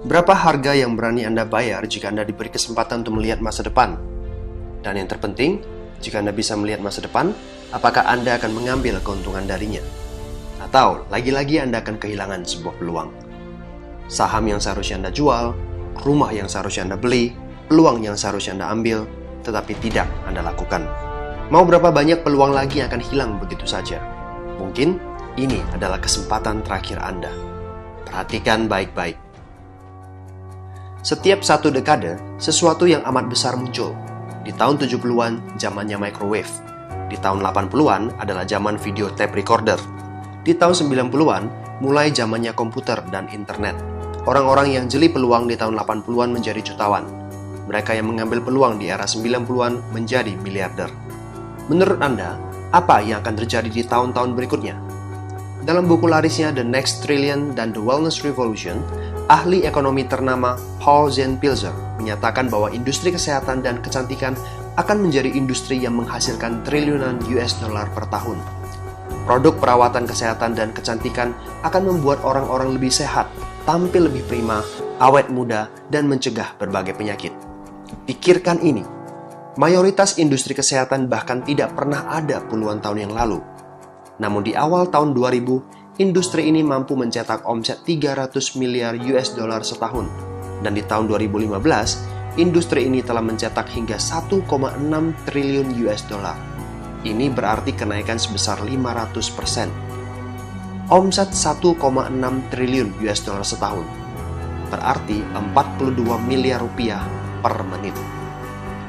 Berapa harga yang berani Anda bayar jika Anda diberi kesempatan untuk melihat masa depan? Dan yang terpenting, jika Anda bisa melihat masa depan, apakah Anda akan mengambil keuntungan darinya? Atau lagi-lagi Anda akan kehilangan sebuah peluang? Saham yang seharusnya Anda jual, rumah yang seharusnya Anda beli, peluang yang seharusnya Anda ambil, tetapi tidak Anda lakukan. Mau berapa banyak peluang lagi yang akan hilang begitu saja? Mungkin ini adalah kesempatan terakhir Anda. Perhatikan baik-baik. Setiap satu dekade, sesuatu yang amat besar muncul. Di tahun 70-an, zamannya microwave. Di tahun 80-an adalah zaman video tape recorder. Di tahun 90-an, mulai zamannya komputer dan internet. Orang-orang yang jeli peluang di tahun 80-an menjadi jutawan. Mereka yang mengambil peluang di era 90-an menjadi miliarder. Menurut Anda, apa yang akan terjadi di tahun-tahun berikutnya? Dalam buku larisnya The Next Trillion dan The Wellness Revolution, ahli ekonomi ternama Paul Zahn-Pilzer menyatakan bahwa industri kesehatan dan kecantikan akan menjadi industri yang menghasilkan triliunan US dollar per tahun. Produk perawatan kesehatan dan kecantikan akan membuat orang-orang lebih sehat, tampil lebih prima, awet muda, dan mencegah berbagai penyakit. Pikirkan ini, mayoritas industri kesehatan bahkan tidak pernah ada puluhan tahun yang lalu. Namun di awal tahun 2000, industri ini mampu mencetak omset 300 miliar US dollar setahun. Dan di tahun 2015, industri ini telah mencetak hingga 1,6 triliun US dollar. Ini berarti kenaikan sebesar 500%. Omset 1,6 triliun US dollar setahun. Berarti 42 miliar rupiah per menit.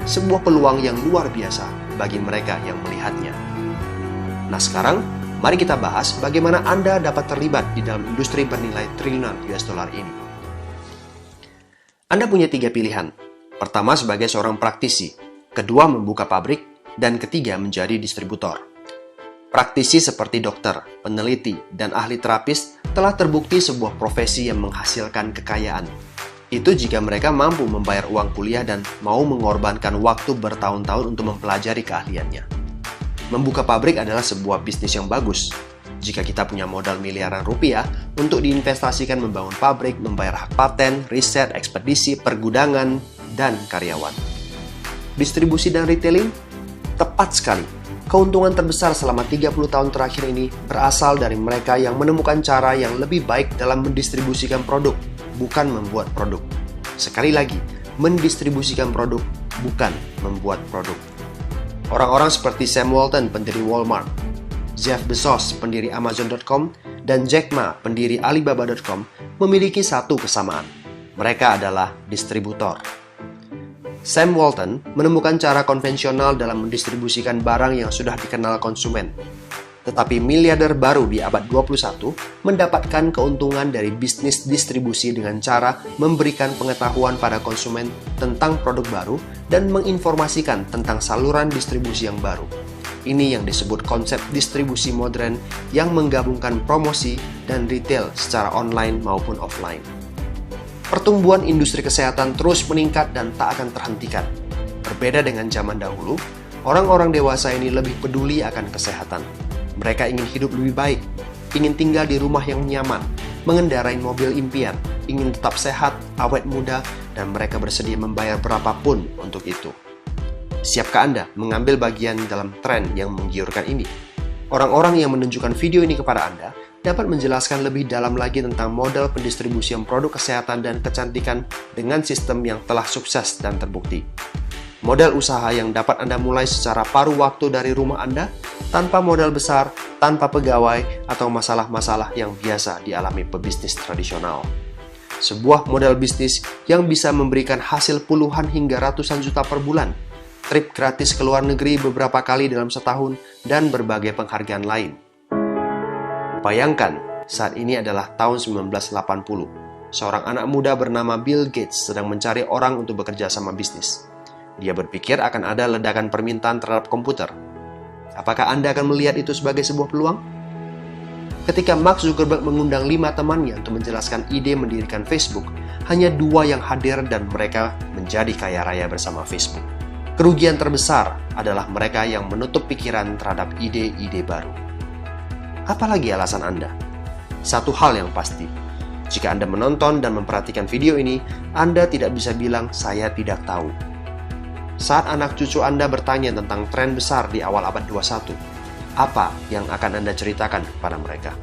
Sebuah peluang yang luar biasa bagi mereka yang melihatnya. Nah sekarang, mari kita bahas bagaimana Anda dapat terlibat di dalam industri bernilai triliunan US dollar ini. Anda punya 3 pilihan. Pertama sebagai seorang praktisi, kedua membuka pabrik, dan ketiga menjadi distributor. Praktisi seperti dokter, peneliti, dan ahli terapis telah terbukti sebuah profesi yang menghasilkan kekayaan. Itu jika mereka mampu membayar uang kuliah dan mau mengorbankan waktu bertahun-tahun untuk mempelajari keahliannya. Membuka pabrik adalah sebuah bisnis yang bagus. Jika kita punya modal miliaran rupiah untuk diinvestasikan membangun pabrik, membayar hak paten, riset, ekspedisi, pergudangan, dan karyawan. Distribusi dan retailing? Tepat sekali. Keuntungan terbesar selama 30 tahun terakhir ini berasal dari mereka yang menemukan cara yang lebih baik dalam mendistribusikan produk, bukan membuat produk. Sekali lagi, mendistribusikan produk, bukan membuat produk. Orang-orang seperti Sam Walton, pendiri Walmart, Jeff Bezos, pendiri Amazon.com, dan Jack Ma, pendiri Alibaba.com, memiliki satu kesamaan. Mereka adalah distributor. Sam Walton menemukan cara konvensional dalam mendistribusikan barang yang sudah dikenal konsumen. Tetapi miliarder baru di abad 21 mendapatkan keuntungan dari bisnis distribusi dengan cara memberikan pengetahuan pada konsumen tentang produk baru dan menginformasikan tentang saluran distribusi yang baru. Ini yang disebut konsep distribusi modern yang menggabungkan promosi dan retail secara online maupun offline. Pertumbuhan industri kesehatan terus meningkat dan tak akan terhentikan. Berbeda dengan zaman dahulu, orang-orang dewasa ini lebih peduli akan kesehatan. Mereka ingin hidup lebih baik, ingin tinggal di rumah yang nyaman, mengendarai mobil impian, ingin tetap sehat, awet muda, dan mereka bersedia membayar berapapun untuk itu. Siapkah Anda mengambil bagian dalam tren yang menggiurkan ini? Orang-orang yang menunjukkan video ini kepada Anda dapat menjelaskan lebih dalam lagi tentang model pendistribusian produk kesehatan dan kecantikan dengan sistem yang telah sukses dan terbukti. Model usaha yang dapat Anda mulai secara paruh waktu dari rumah Anda, tanpa modal besar, tanpa pegawai, atau masalah-masalah yang biasa dialami pebisnis tradisional. Sebuah model bisnis yang bisa memberikan hasil puluhan hingga ratusan juta per bulan, trip gratis ke luar negeri beberapa kali dalam setahun, dan berbagai penghargaan lain. Bayangkan, saat ini adalah tahun 1980. Seorang anak muda bernama Bill Gates sedang mencari orang untuk bekerja sama bisnis. Dia berpikir akan ada ledakan permintaan terhadap komputer. Apakah Anda akan melihat itu sebagai sebuah peluang? Ketika Mark Zuckerberg mengundang 5 temannya untuk menjelaskan ide mendirikan Facebook, hanya 2 yang hadir dan mereka menjadi kaya raya bersama Facebook. Kerugian terbesar adalah mereka yang menutup pikiran terhadap ide-ide baru. Apalagi alasan Anda? Satu hal yang pasti, Jika Anda menonton dan memperhatikan video ini, Anda tidak bisa bilang, "Saya tidak tahu." Saat anak cucu Anda bertanya tentang tren besar di awal abad 21, apa yang akan Anda ceritakan kepada mereka?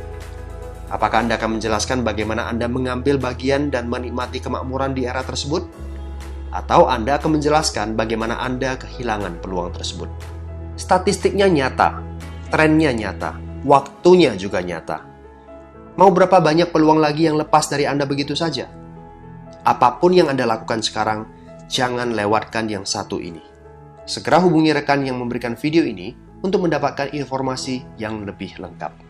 Apakah Anda akan menjelaskan bagaimana Anda mengambil bagian dan menikmati kemakmuran di era tersebut? Atau Anda akan menjelaskan bagaimana Anda kehilangan peluang tersebut? Statistiknya nyata, trennya nyata, waktunya juga nyata. Mau berapa banyak peluang lagi yang lepas dari Anda begitu saja? Apapun yang Anda lakukan sekarang, jangan lewatkan yang satu ini. Segera hubungi rekan yang memberikan video ini untuk mendapatkan informasi yang lebih lengkap.